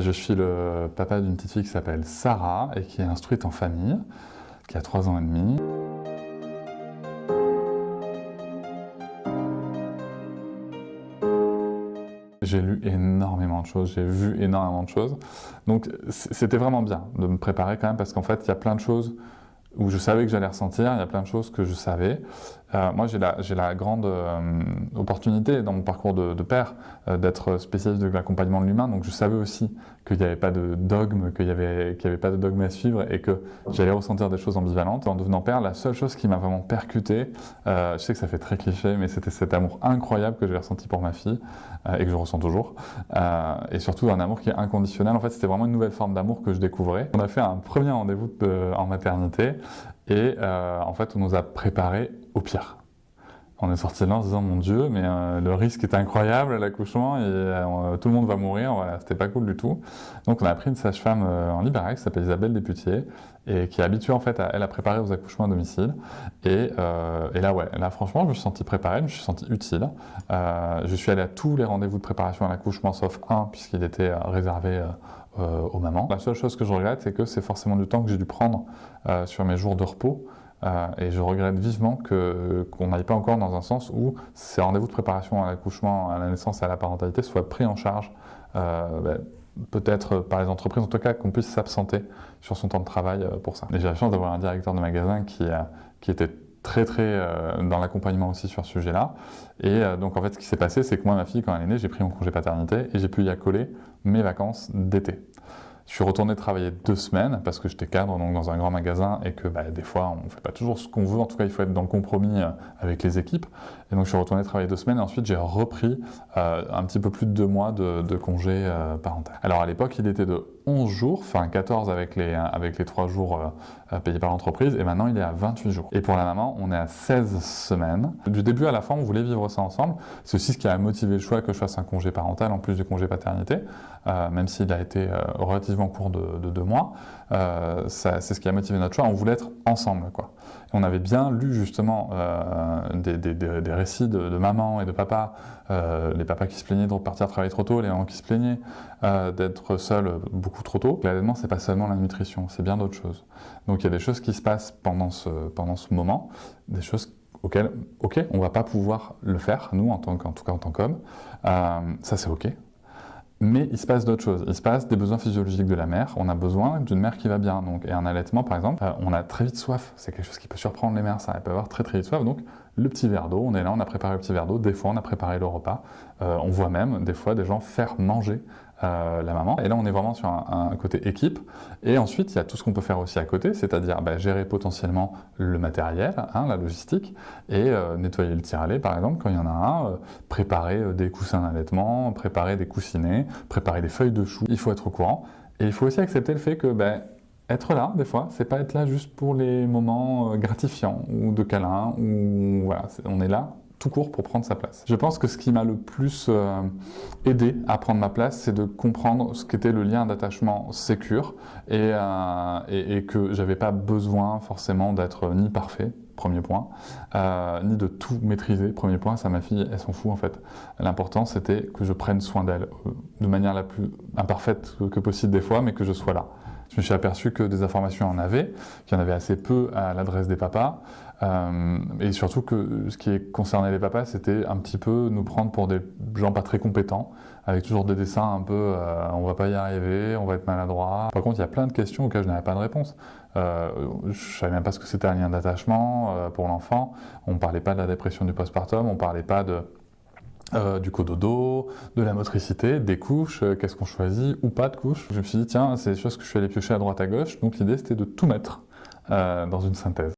Je suis le papa d'une petite fille qui s'appelle Sarah et qui est instruite en famille, qui a 3 ans et demi. J'ai lu énormément de choses, j'ai vu énormément de choses. Donc c'était vraiment bien de me préparer quand même parce qu'en fait il y a plein de choses où je savais que j'allais ressentir, il y a plein de choses que je savais. Moi, j'ai la grande opportunité dans mon parcours de père d'être spécialiste de l'accompagnement de l'humain, donc je savais aussi qu'il n'y avait pas de dogme, qu'il n'y avait pas de dogme à suivre et que j'allais ressentir des choses ambivalentes. En devenant père, la seule chose qui m'a vraiment percuté, je sais que ça fait très cliché, mais c'était cet amour incroyable que j'ai ressenti pour ma fille et que je ressens toujours, et surtout un amour qui est inconditionnel. En fait, c'était vraiment une nouvelle forme d'amour que je découvrais. On a fait un premier rendez-vous en maternité et en fait, on nous a préparé au pire. On est sorti de là en se disant mon Dieu, mais le risque est incroyable à l'accouchement et tout le monde va mourir, voilà, c'était pas cool du tout. Donc on a pris une sage-femme en Libéral qui s'appelle Isabelle Desputiers et qui est habituée en fait à préparer aux accouchements à domicile. Et là ouais, là franchement je me suis senti préparé, je me suis senti utile. Je suis allé à tous les rendez-vous de préparation à l'accouchement sauf un puisqu'il était réservé aux mamans. La seule chose que je regrette, c'est que c'est forcément du temps que j'ai dû prendre sur mes jours de repos. Et je regrette vivement qu'on n'aille pas encore dans un sens où ces rendez-vous de préparation à l'accouchement, à la naissance et à la parentalité soient pris en charge, peut-être par les entreprises, en tout cas qu'on puisse s'absenter sur son temps de travail pour ça. Et j'ai la chance d'avoir un directeur de magasin qui était très dans l'accompagnement aussi sur ce sujet-là. Et donc en fait ce qui s'est passé, c'est que moi, ma fille, quand elle est née, j'ai pris mon congé paternité et j'ai pu y accoler mes vacances d'été. Je suis retourné travailler 2 semaines parce que j'étais cadre donc dans un grand magasin et que des fois on ne fait pas toujours ce qu'on veut, en tout cas il faut être dans le compromis avec les équipes. Et donc je suis retourné travailler 2 semaines et ensuite j'ai repris un petit peu plus de 2 mois de congé parental. Alors à l'époque il était de 11 jours, enfin 14 avec les 3 jours payés par l'entreprise et maintenant il est à 28 jours. Et pour la maman on est à 16 semaines. Du début à la fin on voulait vivre ça ensemble. C'est aussi ce qui a motivé le choix que je fasse un congé parental en plus du congé paternité, même s'il a été relativement court de 2 mois. C'est ce qui a motivé notre choix. On voulait être ensemble, quoi. Et on avait bien lu justement des récits de mamans et de papas, les papas qui se plaignaient de repartir travailler trop tôt, les mamans qui se plaignaient d'être seuls beaucoup trop tôt. L'allaitement, c'est pas seulement la nutrition, c'est bien d'autres choses. Donc il y a des choses qui se passent pendant ce moment, des choses auxquelles, ok, on va pas pouvoir le faire, nous, en tout cas en tant qu'hommes. Ça, c'est ok. Mais il se passe d'autres choses. Il se passe des besoins physiologiques de la mère. On a besoin d'une mère qui va bien. Donc, et un allaitement, par exemple, on a très vite soif. C'est quelque chose qui peut surprendre les mères, ça. Elles peuvent avoir très vite soif. Donc, le petit verre d'eau, on est là, on a préparé le petit verre d'eau. Des fois, on a préparé le repas. On voit même, des fois, des gens faire manger la maman. Et là, on est vraiment sur un côté équipe. Et ensuite, il y a tout ce qu'on peut faire aussi à côté, c'est-à-dire gérer potentiellement le matériel, la logistique, et nettoyer le tire-à-lait, par exemple, quand il y en a un, préparer des coussins d'allaitement, préparer des coussinets, préparer des feuilles de chou. Il faut être au courant. Et il faut aussi accepter le fait que être là, des fois, c'est pas être là juste pour les moments gratifiants ou de câlins, ou voilà, on est là tout court pour prendre sa place. Je pense que ce qui m'a le plus aidé à prendre ma place, c'est de comprendre ce qu'était le lien d'attachement sécure et que j'avais pas besoin forcément d'être ni parfait, premier point, ni de tout maîtriser, premier point. Ça, ma fille, elle s'en fout en fait. L'important, c'était que je prenne soin d'elle de manière la plus imparfaite que possible des fois, mais que je sois là. Je me suis aperçu que des informations en avait, qu'il y en avait assez peu à l'adresse des papas, et surtout que ce qui concernait les papas, c'était un petit peu nous prendre pour des gens pas très compétents, avec toujours des dessins un peu on va pas y arriver, on va être maladroit. Par contre, il y a plein de questions auxquelles je n'avais pas de réponse. Je savais même pas ce que c'était un lien d'attachement pour l'enfant, on parlait pas de la dépression du postpartum, on parlait pas du cododo, de la motricité, des couches, qu'est-ce qu'on choisit ou pas de couches. Je me suis dit, tiens, c'est des choses que je suis allé piocher à droite à gauche, donc l'idée c'était de tout mettre dans une synthèse.